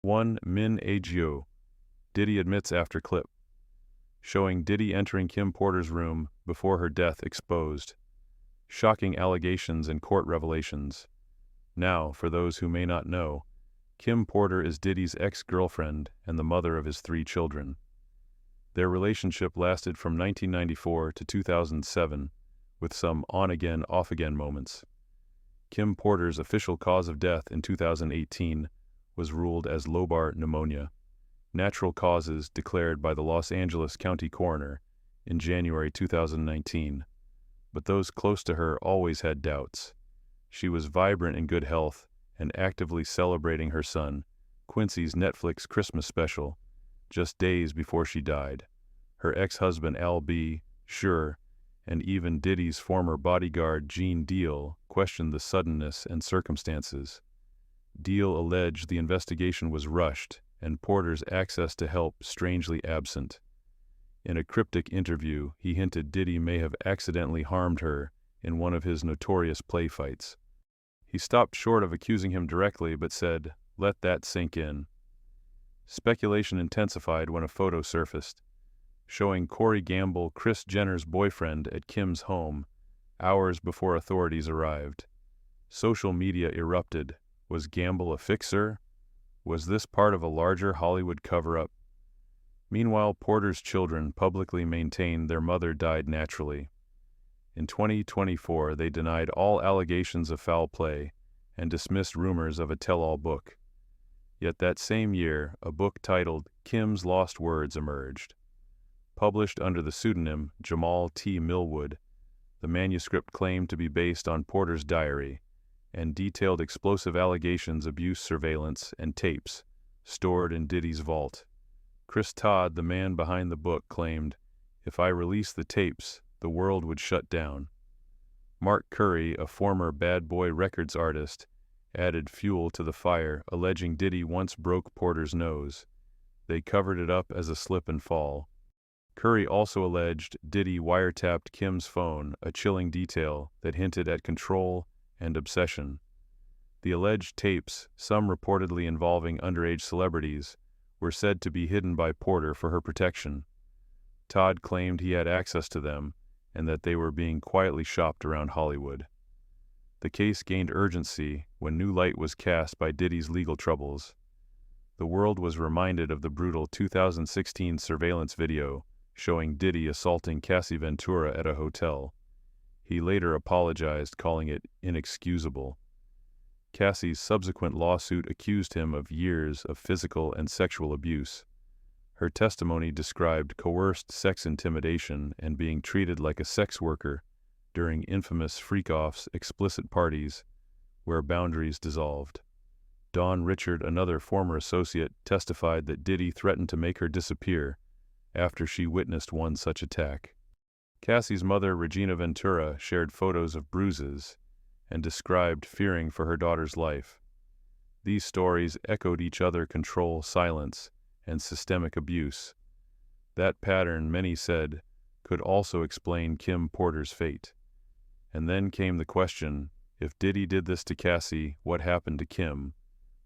1 Min Agio, Diddy admits after clip. Showing Diddy entering Kim Porter's room before her death exposed. Shocking allegations and court revelations. Now, for those who may not know, Kim Porter is Diddy's ex-girlfriend and the mother of his 3 children. Their relationship lasted from 1994 to 2007, with some on-again, off-again moments. Kim Porter's official cause of death in 2018 was ruled as lobar pneumonia, natural causes declared by the Los Angeles County Coroner in January 2019. But those close to her always had doubts. She was vibrant in good health and actively celebrating her son, Quincy's Netflix Christmas special, just days before she died. Her ex-husband Al B. Sure, and even Diddy's former bodyguard Gene Deal questioned the suddenness and circumstances. Deal alleged the investigation was rushed and Porter's access to help strangely absent. In a cryptic interview, he hinted Diddy may have accidentally harmed her in one of his notorious play fights. He stopped short of accusing him directly but said, "Let that sink in." Speculation intensified when a photo surfaced, showing Corey Gamble, Kris Jenner's boyfriend, at Kim's home, hours before authorities arrived. Social media erupted. Was Gamble a fixer? Was this part of a larger Hollywood cover-up? Meanwhile, Porter's children publicly maintained their mother died naturally. In 2024, they denied all allegations of foul play and dismissed rumors of a tell-all book. Yet that same year, a book titled Kim's Lost Words emerged. Published under the pseudonym Jamal T. Millwood, the manuscript claimed to be based on Porter's diary and detailed explosive allegations, abuse, surveillance, and tapes stored in Diddy's vault. Chris Todd, the man behind the book, claimed, "If I released the tapes, the world would shut down." Mark Curry, a former Bad Boy Records artist, added fuel to the fire, alleging Diddy once broke Porter's nose. They covered it up as a slip and fall. Curry also alleged Diddy wiretapped Kim's phone, a chilling detail that hinted at control and obsession. The alleged tapes, some reportedly involving underage celebrities, were said to be hidden by Porter for her protection. Todd claimed he had access to them and that they were being quietly shopped around Hollywood. The case gained urgency when new light was cast by Diddy's legal troubles. The world was reminded of the brutal 2016 surveillance video showing Diddy assaulting Cassie Ventura at a hotel. He later apologized, calling it inexcusable. Cassie's subsequent lawsuit accused him of years of physical and sexual abuse. Her testimony described coerced sex intimidation and being treated like a sex worker during infamous freak-offs, explicit parties, where boundaries dissolved. Dawn Richard, another former associate, testified that Diddy threatened to make her disappear after she witnessed one such attack. Cassie's mother, Regina Ventura, shared photos of bruises and described fearing for her daughter's life. These stories echoed each other: control, silence, and systemic abuse. That pattern, many said, could also explain Kim Porter's fate. And then came the question, if Diddy did this to Cassie, what happened to Kim?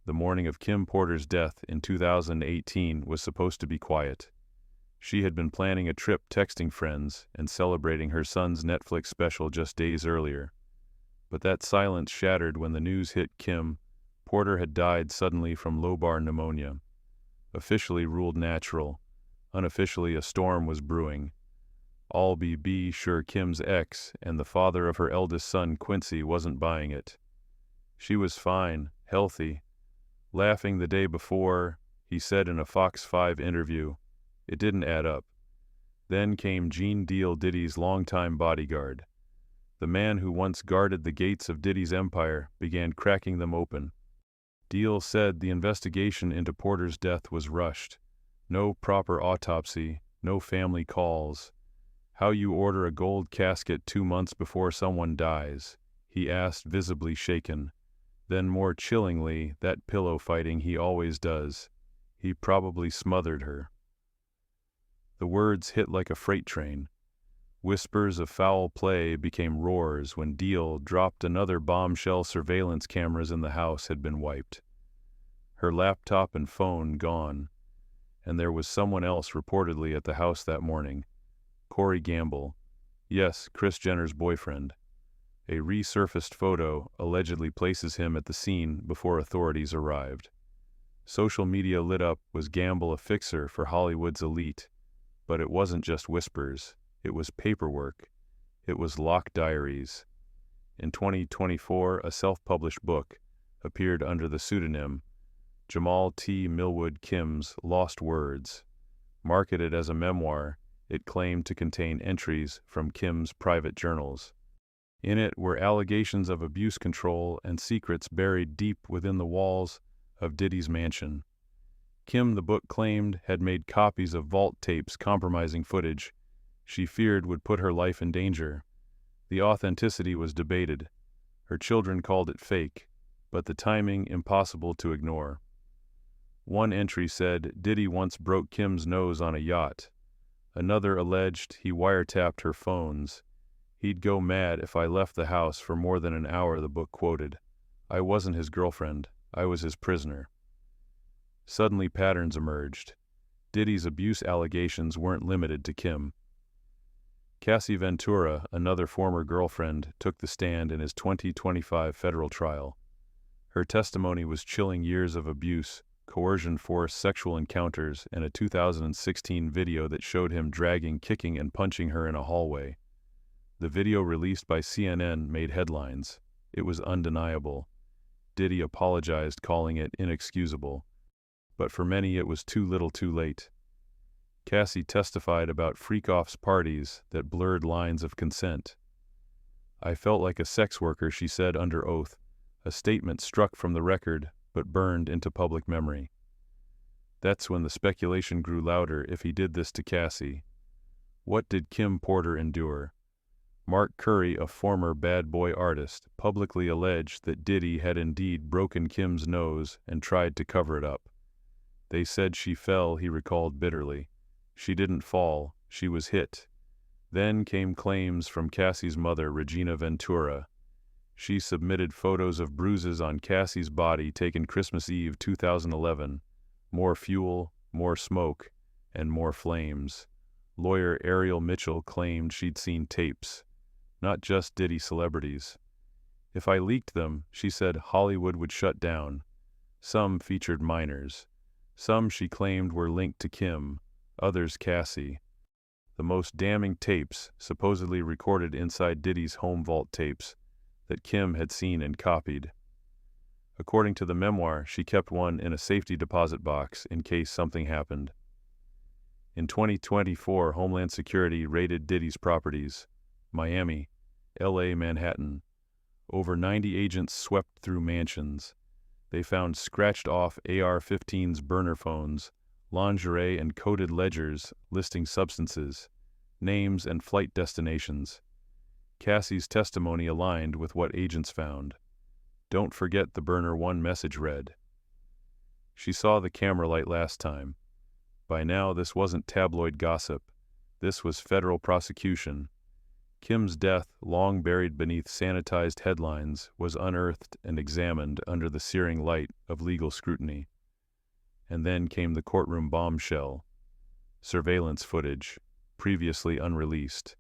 The morning of Kim Porter's death in 2018 was supposed to be quiet. She had been planning a trip, texting friends, and celebrating her son's Netflix special just days earlier. But that silence shattered when the news hit Kim. Porter had died suddenly from lobar pneumonia. Officially ruled natural, unofficially a storm was brewing. All be sure Kim's ex and the father of her eldest son, Quincy, wasn't buying it. She was fine, healthy, laughing the day before, he said in a Fox 5 interview. It didn't add up. Then came Gene Deal, Diddy's longtime bodyguard. The man who once guarded the gates of Diddy's empire began cracking them open. Deal said the investigation into Porter's death was rushed. No proper autopsy, no family calls. How you order a gold casket 2 months before someone dies, he asked, visibly shaken. Then more chillingly, that pillow fighting he always does. He probably smothered her. The words hit like a freight train. Whispers of foul play became roars when Deal dropped another bombshell: surveillance cameras in the house had been wiped. her laptop and phone gone, and there was someone else reportedly at the house that morning. Corey Gamble. Yes, Kris Jenner's boyfriend. A resurfaced photo allegedly places him at the scene before authorities arrived. Social media lit up. Was Gamble a fixer for Hollywood's elite? But it wasn't just whispers. It was paperwork. It was locked diaries. In 2024, a self-published book appeared under the pseudonym Jamal T. Millwood Kim's Lost Words. Marketed as a memoir, it claimed to contain entries from Kim's private journals. In it were allegations of abuse control and secrets buried deep within the walls of Diddy's mansion. Kim, the book claimed, had made copies of vault tapes compromising footage she feared would put her life in danger. The authenticity was debated. Her children called it fake, but the timing impossible to ignore. One entry said Diddy once broke Kim's nose on a yacht. Another alleged he wiretapped her phones. He'd go mad if I left the house for more than an hour, the book quoted. I wasn't his girlfriend. I was his prisoner. Suddenly patterns emerged. Diddy's abuse allegations weren't limited to Kim. Cassie Ventura, another former girlfriend, took the stand in his 2025 federal trial. Her testimony was chilling: years of abuse, coercion, forced sexual encounters, and a 2016 video that showed him dragging, kicking, and punching her in a hallway. The video, released by CNN, made headlines. It was undeniable. Diddy apologized, calling it inexcusable. But for many it was too little too late. Cassie testified about freak-offs, parties that blurred lines of consent. I felt like a sex worker, she said under oath, a statement struck from the record but burned into public memory. That's when the speculation grew louder. If he did this to Cassie, what did Kim Porter endure? Mark Curry, a former bad boy artist, publicly alleged that Diddy had indeed broken Kim's nose and tried to cover it up. They said she fell, he recalled bitterly. She didn't fall, she was hit. Then came claims from Cassie's mother, Regina Ventura. She submitted photos of bruises on Cassie's body taken Christmas Eve 2011. More fuel, more smoke, and more flames. Lawyer Ariel Mitchell claimed she'd seen tapes, not just Diddy celebrities. If I leaked them, she said, Hollywood would shut down. Some featured minors. Some, she claimed, were linked to Kim, others Cassie. The most damning tapes, supposedly recorded inside Diddy's home vault tapes, that Kim had seen and copied. According to the memoir, she kept one in a safety deposit box in case something happened. In 2024, Homeland Security raided Diddy's properties: Miami, LA, Manhattan. Over 90 agents swept through mansions. They found scratched-off AR-15s, burner phones, lingerie, and coded ledgers listing substances, names, and flight destinations. Cassie's testimony aligned with what agents found. Don't forget, the burner one message read. She saw the camera light last time. By now, this wasn't tabloid gossip. This was federal prosecution. Kim's death, long buried beneath sanitized headlines, was unearthed and examined under the searing light of legal scrutiny. And then came the courtroom bombshell. Surveillance footage, previously unreleased.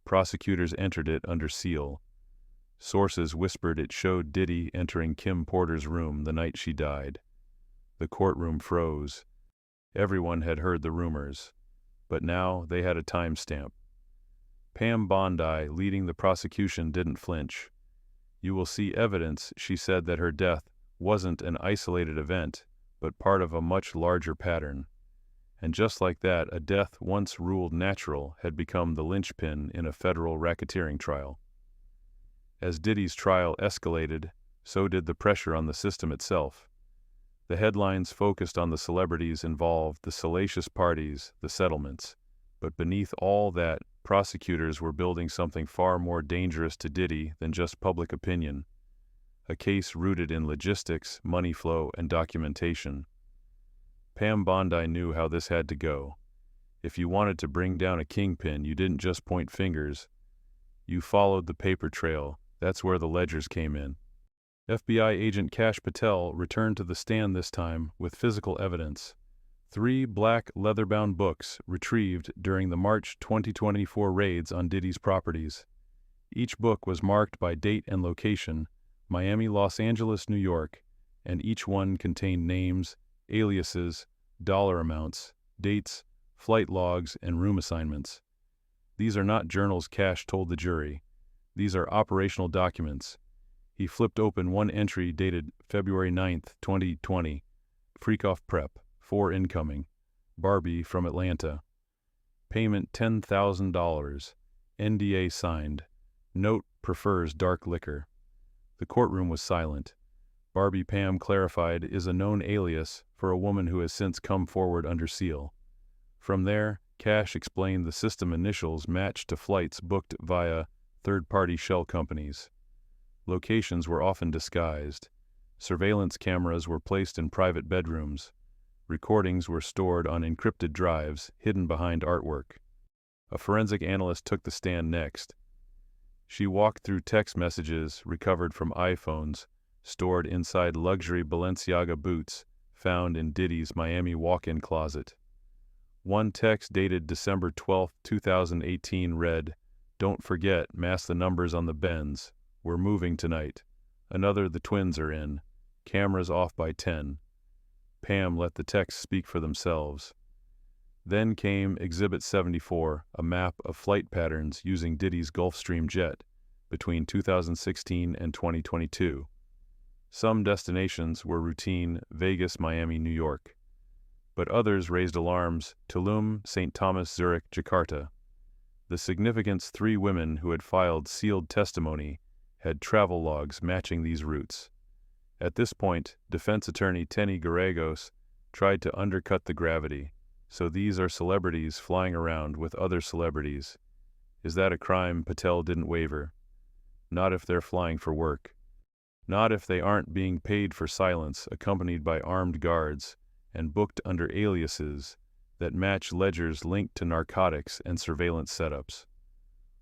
Prosecutors entered it under seal. Sources whispered it showed Diddy entering Kim Porter's room the night she died. The courtroom froze. Everyone had heard the rumors, but now they had a timestamp. Pam Bondi, leading the prosecution, didn't flinch. You will see evidence, she said, that her death wasn't an isolated event, but part of a much larger pattern. And just like that, a death once ruled natural had become the linchpin in a federal racketeering trial. As Diddy's trial escalated, so did the pressure on the system itself. The headlines focused on the celebrities involved, the salacious parties, the settlements. But beneath all that, prosecutors were building something far more dangerous to Diddy than just public opinion. A case rooted in logistics, money flow, and documentation. Pam Bondi knew how this had to go. If you wanted to bring down a kingpin, you didn't just point fingers. You followed the paper trail. That's where the ledgers came in. FBI agent Kash Patel returned to the stand this time with physical evidence. 3 black leather-bound books retrieved during the March 2024 raids on Diddy's properties. Each book was marked by date and location, Miami, Los Angeles, New York, and each one contained names, aliases, dollar amounts, dates, flight logs, and room assignments. These are not journals, Kash told the jury. These are operational documents. He flipped open one entry dated February 9, 2020. Freakoff prep, 4 incoming. Barbie from Atlanta. Payment $10,000. NDA signed. Note prefers dark liquor. The courtroom was silent. Barbie, Pam clarified, is a known alias for a woman who has since come forward under seal. From there, Kash explained the system initials matched to flights booked via third-party shell companies. Locations were often disguised. Surveillance cameras were placed in private bedrooms. Recordings were stored on encrypted drives hidden behind artwork. A forensic analyst took the stand next. She walked through text messages recovered from iPhones stored inside luxury Balenciaga boots found in Diddy's Miami walk-in closet. One text dated December 12, 2018 read, "Don't forget, mask the numbers on the Benz. We're moving tonight." Another, "The twins are in. Cameras off by 10. Pam let the texts speak for themselves. Then came Exhibit 74, a map of flight patterns using Diddy's Gulfstream jet between 2016 and 2022. Some destinations were routine: Vegas, Miami, New York. But others raised alarms: Tulum, St. Thomas, Zurich, Jakarta. The significance: 3 women who had filed sealed testimony had travel logs matching these routes. At this point, defense attorney Tenny Garagos tried to undercut the gravity. So these are celebrities flying around with other celebrities. Is that a crime? Patel didn't waver. Not if they're flying for work. Not if they aren't being paid for silence, accompanied by armed guards, and booked under aliases that match ledgers linked to narcotics and surveillance setups.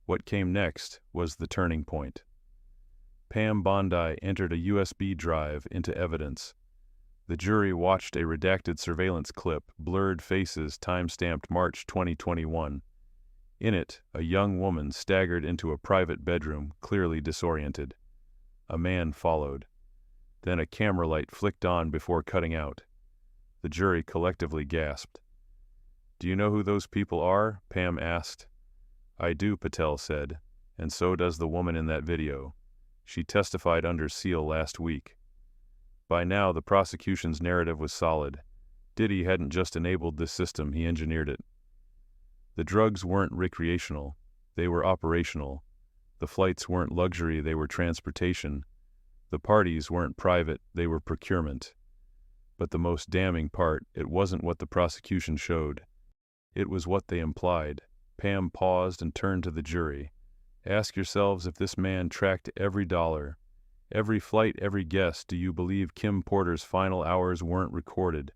What came next was the turning point. Pam Bondi entered a USB drive into evidence. The jury watched a redacted surveillance clip, blurred faces, time-stamped March 2021. In it, a young woman staggered into a private bedroom, clearly disoriented. A man followed. Then a camera light flicked on before cutting out. The jury collectively gasped. "Do you know who those people are?" Pam asked. "I do," Patel said, "and so does the woman in that video. She testified under seal last week." By now, the prosecution's narrative was solid. Diddy hadn't just enabled this system, he engineered it. The drugs weren't recreational, they were operational. The flights weren't luxury, they were transportation. The parties weren't private, they were procurement. But the most damning part, it wasn't what the prosecution showed. It was what they implied. Pam paused and turned to the jury. Ask yourselves if this man tracked every dollar, every flight, every guest. Do you believe Kim Porter's final hours weren't recorded?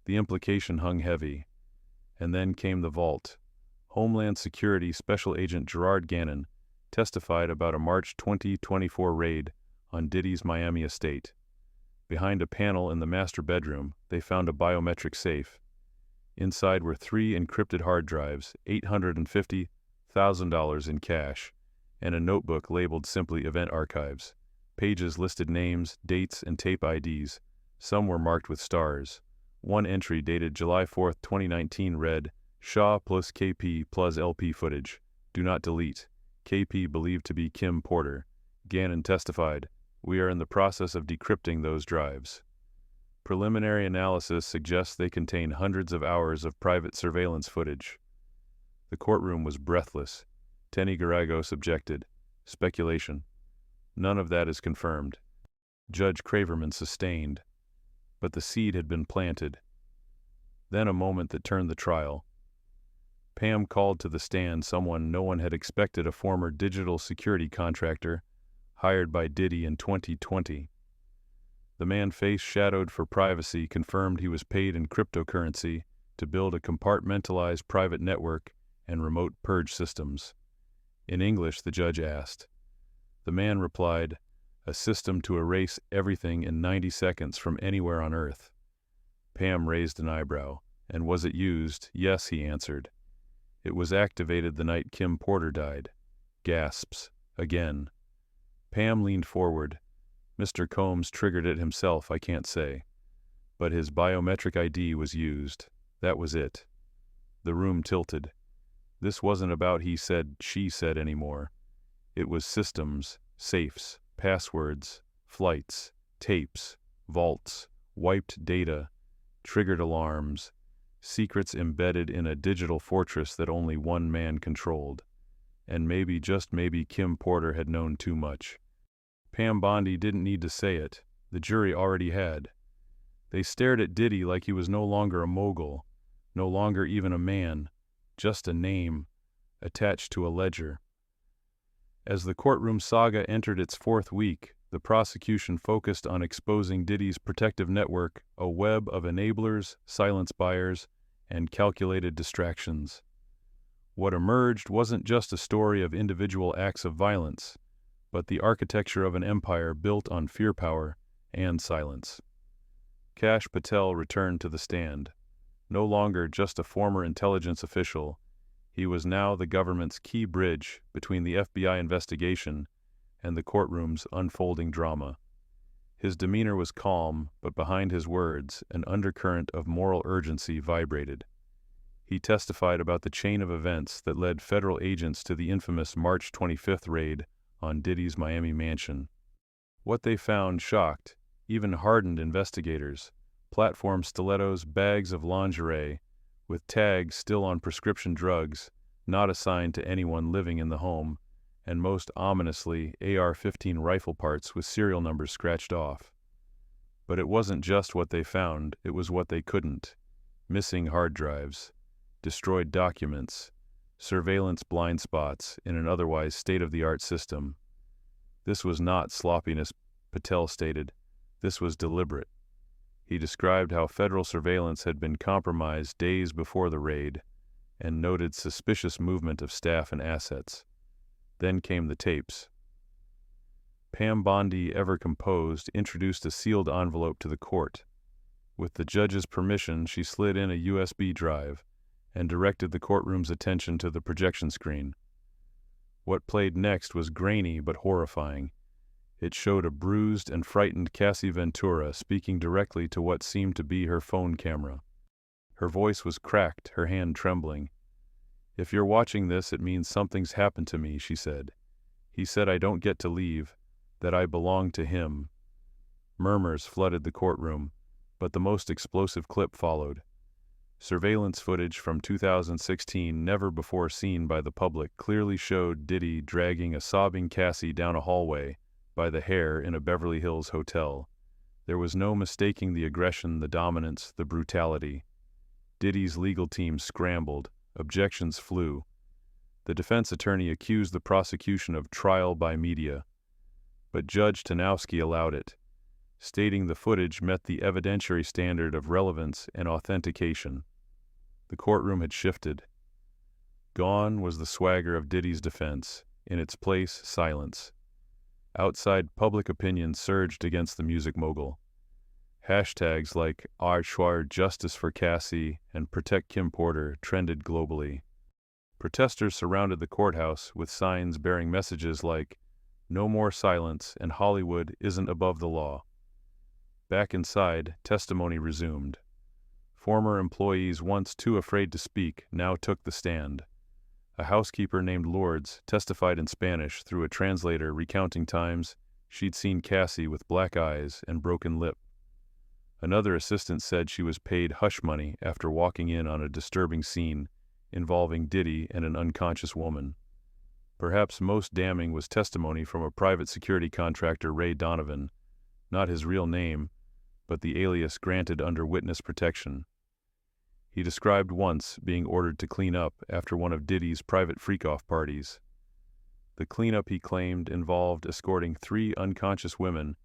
The implication hung heavy. And then came the vault. Homeland Security Special Agent Gerard Gannon testified about a March 2024 raid on Diddy's Miami estate. Behind a panel in the master bedroom, they found a biometric safe. Inside were 3 encrypted hard drives, $850,000 in cash, and a notebook labeled simply Event Archives. Pages listed names, dates, and tape IDs. Some were marked with stars. One entry dated July 4, 2019 read, "Shaw plus KP plus LP footage. Do not delete. KP believed to be Kim Porter." Gannon testified, "We are in the process of decrypting those drives. Preliminary analysis suggests they contain hundreds of hours of private surveillance footage." The courtroom was breathless. Tenny Garagos objected. "Speculation. None of that is confirmed." Judge Craverman sustained. But the seed had been planted. Then a moment that turned the trial. Pam called to the stand someone no one had expected, a former digital security contractor hired by Diddy in 2020. The man, face shadowed for privacy, confirmed he was paid in cryptocurrency to build a compartmentalized private network and remote purge systems. In English, the judge asked. The man replied, a system to erase everything in 90 seconds from anywhere on Earth. Pam raised an eyebrow. And was it used? Yes, he answered. It was activated the night Kim Porter died. Gasps. Again. Pam leaned forward. Mr. Combs triggered it himself, I can't say. But his biometric ID was used. That was it. The room tilted. This wasn't about he said, she said anymore. It was systems, safes, passwords, flights, tapes, vaults, wiped data, triggered alarms, secrets embedded in a digital fortress that only one man controlled. And maybe, just maybe, Kim Porter had known too much. Pam Bondi didn't need to say it. The jury already had. They stared at Diddy like he was no longer a mogul, no longer even a man, just a name, attached to a ledger. As the courtroom saga entered its fourth week, the prosecution focused on exposing Diddy's protective network, a web of enablers, silence buyers, and calculated distractions. What emerged wasn't just a story of individual acts of violence, but the architecture of an empire built on fear, power, and silence. Kash Patel returned to the stand. No longer just a former intelligence official, he was now the government's key bridge between the FBI investigation and the courtroom's unfolding drama. His demeanor was calm, but behind his words, an undercurrent of moral urgency vibrated. He testified about the chain of events that led federal agents to the infamous March 25th raid on Diddy's Miami mansion. What they found shocked, even hardened investigators. Platform stilettos, bags of lingerie, with tags still on prescription drugs, not assigned to anyone living in the home, and most ominously, AR-15 rifle parts with serial numbers scratched off. But it wasn't just what they found, it was what they couldn't. Missing hard drives, destroyed documents, surveillance blind spots in an otherwise state-of-the-art system. This was not sloppiness, Patel stated. This was deliberate. He described how federal surveillance had been compromised days before the raid, and noted suspicious movement of staff and assets. Then came the tapes. Pam Bondi, ever composed, introduced a sealed envelope to the court. With the judge's permission, she slid in a USB drive and directed the courtroom's attention to the projection screen. What played next was grainy but horrifying. It showed a bruised and frightened Cassie Ventura speaking directly to what seemed to be her phone camera. Her voice was cracked, her hand trembling. "If you're watching this, it means something's happened to me," she said. "He said I don't get to leave, that I belong to him." Murmurs flooded the courtroom, but the most explosive clip followed. Surveillance footage from 2016, never before seen by the public, clearly showed Diddy dragging a sobbing Cassie down a hallway by the hair in a Beverly Hills hotel. There was no mistaking the aggression, the dominance, the brutality. Diddy's legal team scrambled. Objections flew. The defense attorney accused the prosecution of trial by media. But Judge Tanowski allowed it, stating the footage met the evidentiary standard of relevance and authentication. The courtroom had shifted. Gone was the swagger of Diddy's defense. In its place, silence. Outside, public opinion surged against the music mogul. Hashtags like outrage, justice for Cassie, and protect Kim Porter trended globally. Protesters surrounded the courthouse with signs bearing messages like, "No more silence," and "Hollywood isn't above the law." Back inside, testimony resumed. Former employees, once too afraid to speak, now took the stand. A housekeeper named Lourdes testified in Spanish through a translator, recounting times she'd seen Cassie with black eyes and broken lip. Another assistant said she was paid hush money after walking in on a disturbing scene involving Diddy and an unconscious woman. Perhaps most damning was testimony from a private security contractor, Ray Donovan, not his real name, but the alias granted under witness protection. He described once being ordered to clean up after one of Diddy's private freak-off parties. The cleanup, he claimed, involved escorting 3 unconscious women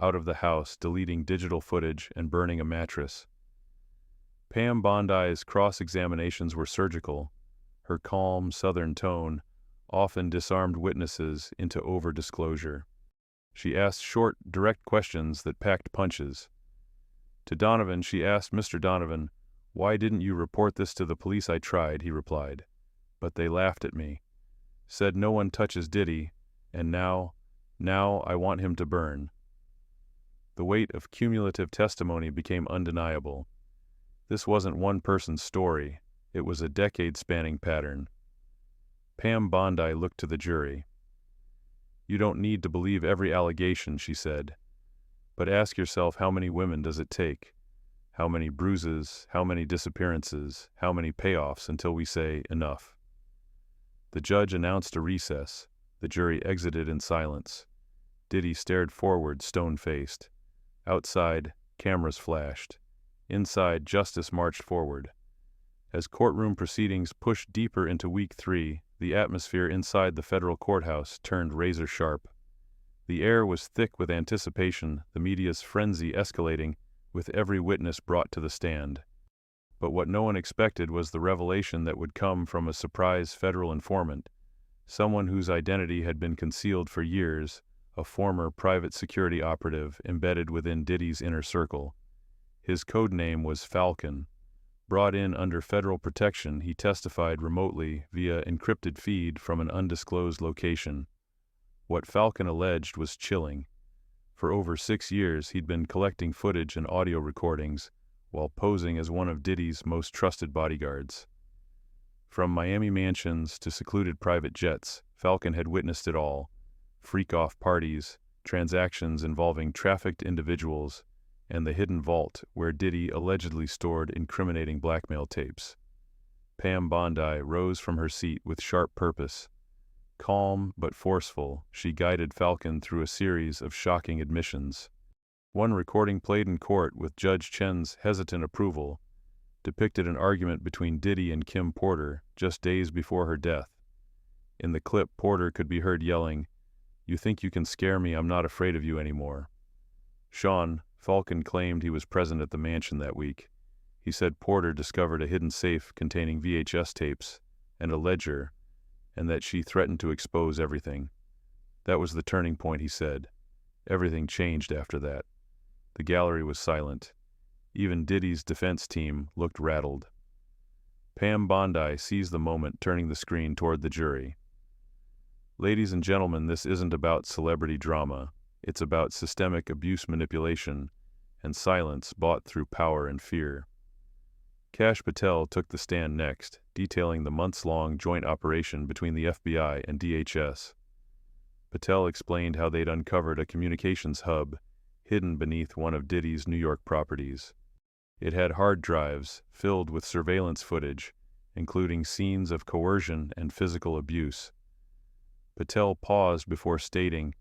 out of the house, deleting digital footage, and burning a mattress. Pam Bondi's cross-examinations were surgical. Her calm, southern tone often disarmed witnesses into over-disclosure. She asked short, direct questions that packed punches. To Donovan, she asked, "Mr. Donovan, why didn't you report this to the police?" "I tried," he replied. "But they laughed at me. Said no one touches Diddy, and now I want him to burn." The weight of cumulative testimony became undeniable. This wasn't one person's story. It was a decade-spanning pattern. Pam Bondi looked to the jury. "You don't need to believe every allegation," she said. "But ask yourself, how many women does it take? How many bruises, how many disappearances, how many payoffs until we say enough?" The judge announced a recess. The jury exited in silence. Diddy stared forward, stone-faced. Outside, cameras flashed. Inside, justice marched forward. As courtroom proceedings pushed deeper into week 3, the atmosphere inside the federal courthouse turned razor-sharp. The air was thick with anticipation, the media's frenzy escalating with every witness brought to the stand. But what no one expected was the revelation that would come from a surprise federal informant, someone whose identity had been concealed for years, a former private security operative embedded within Diddy's inner circle. His code name was Falcon. Brought in under federal protection, he testified remotely via encrypted feed from an undisclosed location. What Falcon alleged was chilling. For over 6 years, he'd been collecting footage and audio recordings while posing as one of Diddy's most trusted bodyguards. From Miami mansions to secluded private jets, Falcon had witnessed it all: freak-off parties, transactions involving trafficked individuals, and the hidden vault where Diddy allegedly stored incriminating blackmail tapes. Pam Bondi rose from her seat with sharp purpose. Calm but forceful, she guided Falcon through a series of shocking admissions. One recording played in court with Judge Chen's hesitant approval depicted an argument between Diddy and Kim Porter just days before her death. In the clip, Porter could be heard yelling, "You think you can scare me? I'm not afraid of you anymore." Sean, Falcon, claimed he was present at the mansion that week. He said Porter discovered a hidden safe containing VHS tapes and a ledger, and that she threatened to expose everything. That was the turning point, he said. Everything changed after that. The gallery was silent. Even Diddy's defense team looked rattled. Pam Bondi seized the moment, turning the screen toward the jury. "Ladies and gentlemen, this isn't about celebrity drama. It's about systemic abuse, manipulation, and silence bought through power and fear." Kash Patel took the stand next, detailing the months-long joint operation between the FBI and DHS. Patel explained how they'd uncovered a communications hub hidden beneath one of Diddy's New York properties. It had hard drives filled with surveillance footage, including scenes of coercion and physical abuse. Patel paused before stating,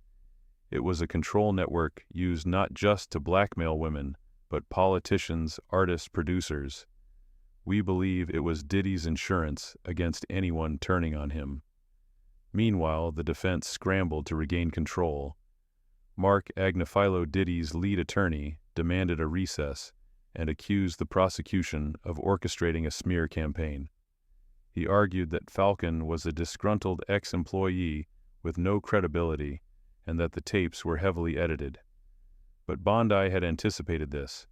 "It was a control network used not just to blackmail women, but politicians, artists, producers. We believe it was Diddy's insurance against anyone turning on him." Meanwhile, the defense scrambled to regain control. Mark Agnifilo, Diddy's lead attorney, demanded a recess and accused the prosecution of orchestrating a smear campaign. He argued that Falcon was a disgruntled ex-employee with no credibility and that the tapes were heavily edited. But Bondi had anticipated this.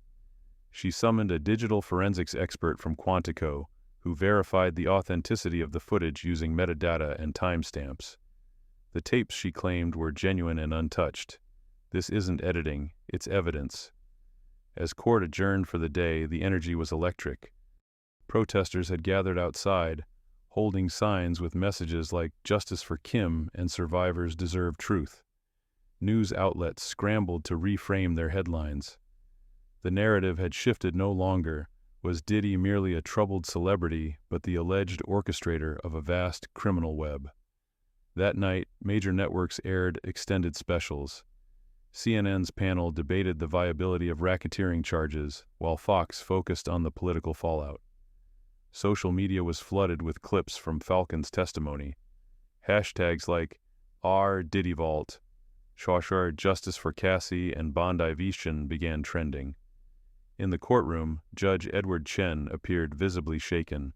She summoned a digital forensics expert from Quantico who verified the authenticity of the footage using metadata and timestamps. The tapes, she claimed, were genuine and untouched. "This isn't editing, it's evidence." As court adjourned for the day, the energy was electric. Protesters had gathered outside, holding signs with messages like "Justice for Kim" and "Survivors deserve truth." News outlets scrambled to reframe their headlines. The narrative had shifted. No longer was Diddy merely a troubled celebrity, but the alleged orchestrator of a vast criminal web. That night, major networks aired extended specials. CNN's panel debated the viability of racketeering charges, while Fox focused on the political fallout. Social media was flooded with clips from Falcon's testimony. Hashtags like #RDiddyVault, Shawshar Justice for Cassie, and Bondi Vishan began trending. In the courtroom, Judge Edward Chen appeared visibly shaken.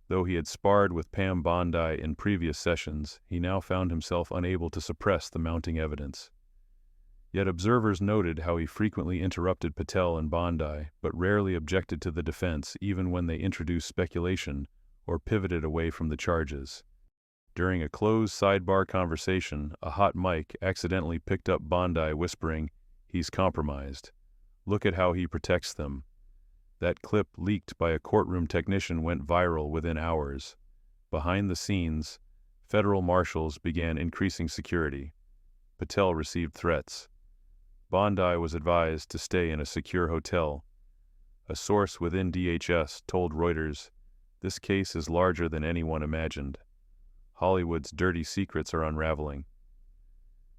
Though he had sparred with Pam Bondi in previous sessions, he now found himself unable to suppress the mounting evidence. Yet observers noted how he frequently interrupted Patel and Bondi, but rarely objected to the defense even when they introduced speculation or pivoted away from the charges. During a closed sidebar conversation, a hot mic accidentally picked up Bondi whispering, "He's compromised. Look at how he protects them." That clip, leaked by a courtroom technician, went viral within hours. Behind the scenes, federal marshals began increasing security. Patel received threats. Bondi was advised to stay in a secure hotel. A source within DHS told Reuters, "This case is larger than anyone imagined. Hollywood's dirty secrets are unraveling."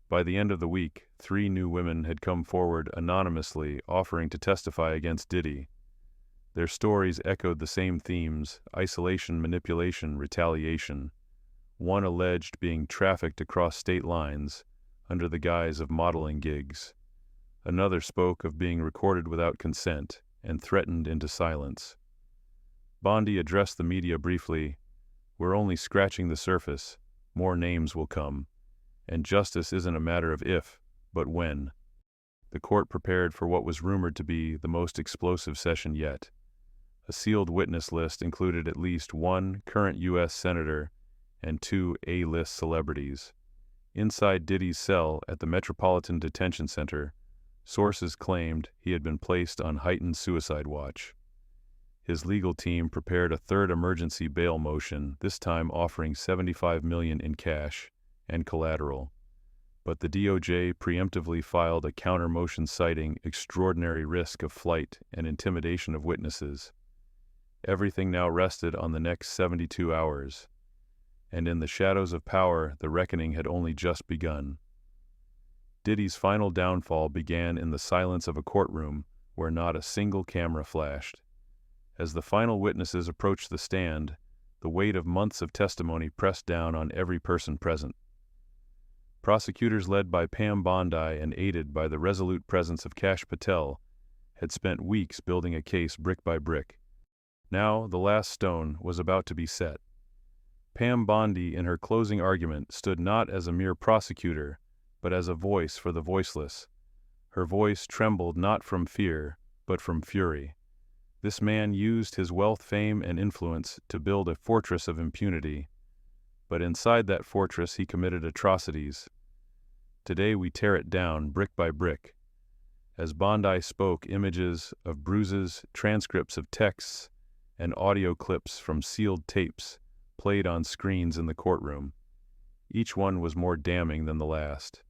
By the end of the week, 3 new women had come forward anonymously offering to testify against Diddy. Their stories echoed the same themes: isolation, manipulation, retaliation. One alleged being trafficked across state lines under the guise of modeling gigs. Another spoke of being recorded without consent and threatened into silence. Bondi addressed the media briefly, "We're only scratching the surface. More names will come. And justice isn't a matter of if, but when." The court prepared for what was rumored to be the most explosive session yet. A sealed witness list included at least 1 current U.S. senator and 2 A-list celebrities. Inside Diddy's cell at the Metropolitan Detention Center, sources claimed he had been placed on heightened suicide watch. His legal team prepared a third emergency bail motion, this time offering $75 million in cash and collateral. But the DOJ preemptively filed a counter motion citing extraordinary risk of flight and intimidation of witnesses. Everything now rested on the next 72 hours. And in the shadows of power, the reckoning had only just begun. Diddy's final downfall began in the silence of a courtroom where not a single camera flashed. As the final witnesses approached the stand, the weight of months of testimony pressed down on every person present. Prosecutors led by Pam Bondi and aided by the resolute presence of Kash Patel had spent weeks building a case brick by brick. Now the last stone was about to be set. Pam Bondi, in her closing argument, stood not as a mere prosecutor, but as a voice for the voiceless. Her voice trembled not from fear, but from fury. This man used his wealth, fame, and influence to build a fortress of impunity. But inside that fortress he committed atrocities. Today we tear it down, brick by brick. As Bondi spoke, images of bruises, transcripts of texts, and audio clips from sealed tapes played on screens in the courtroom. Each one was more damning than the last.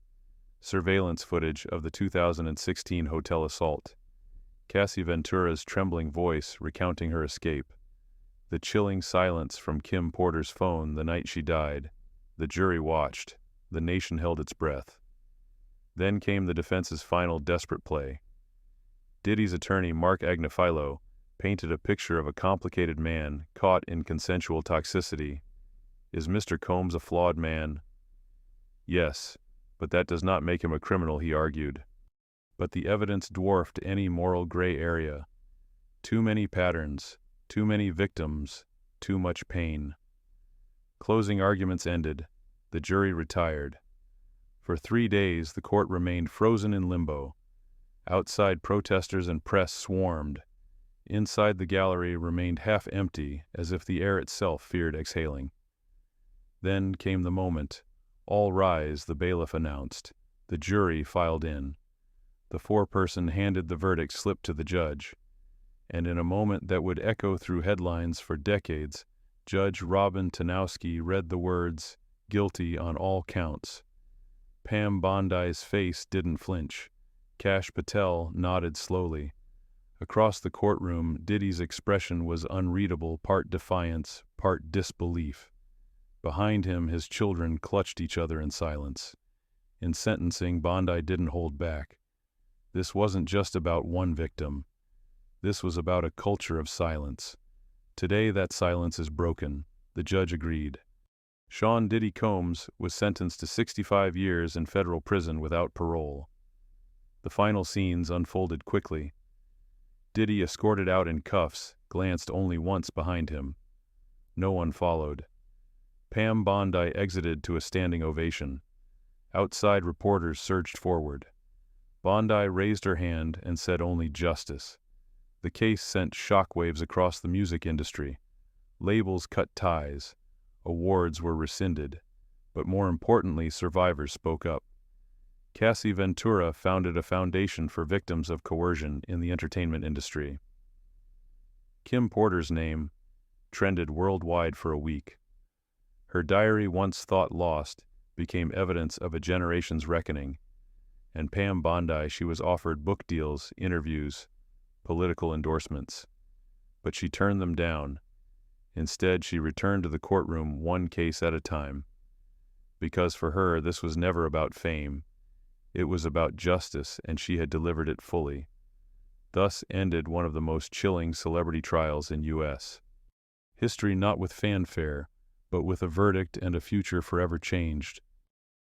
Surveillance footage of the 2016 hotel assault. Cassie Ventura's trembling voice recounting her escape. The chilling silence from Kim Porter's phone the night she died. The jury watched. The nation held its breath. Then came the defense's final desperate play. Diddy's attorney, Mark Agnifilo, painted a picture of a complicated man caught in consensual toxicity. Is Mr. Combs a flawed man? Yes, but that does not make him a criminal, he argued. But the evidence dwarfed any moral gray area. Too many patterns, too many victims, too much pain. Closing arguments ended. The jury retired. For 3 days, the court remained frozen in limbo. Outside, protesters and press swarmed. Inside, the gallery remained half empty, as if the air itself feared exhaling. Then came the moment. "All rise," the bailiff announced. The jury filed in. The foreperson handed the verdict slip to the judge. And in a moment that would echo through headlines for decades, Judge Robin Tanowski read the words, "Guilty on all counts." Pam Bondi's face didn't flinch. Kash Patel nodded slowly. Across the courtroom, Diddy's expression was unreadable, part defiance, part disbelief. Behind him, his children clutched each other in silence. In sentencing, Bondi didn't hold back. This wasn't just about one victim. This was about a culture of silence. Today that silence is broken, the judge agreed. Sean Diddy Combs was sentenced to 65 years in federal prison without parole. The final scenes unfolded quickly. Diddy, escorted out in cuffs, glanced only once behind him. No one followed. Pam Bondi exited to a standing ovation. Outside, reporters surged forward. Bondi raised her hand and said only justice. The case sent shockwaves across the music industry. Labels cut ties. Awards were rescinded. But more importantly, survivors spoke up. Cassie Ventura founded a foundation for victims of coercion in the entertainment industry. Kim Porter's name trended worldwide for a week. Her diary, once thought lost, became evidence of a generation's reckoning. And Pam Bondi, she was offered book deals, interviews, political endorsements. But she turned them down. Instead, she returned to the courtroom one case at a time. Because for her, this was never about fame. It was about justice, and she had delivered it fully. Thus ended one of the most chilling celebrity trials in U.S. history, not with fanfare, but with a verdict and a future forever changed.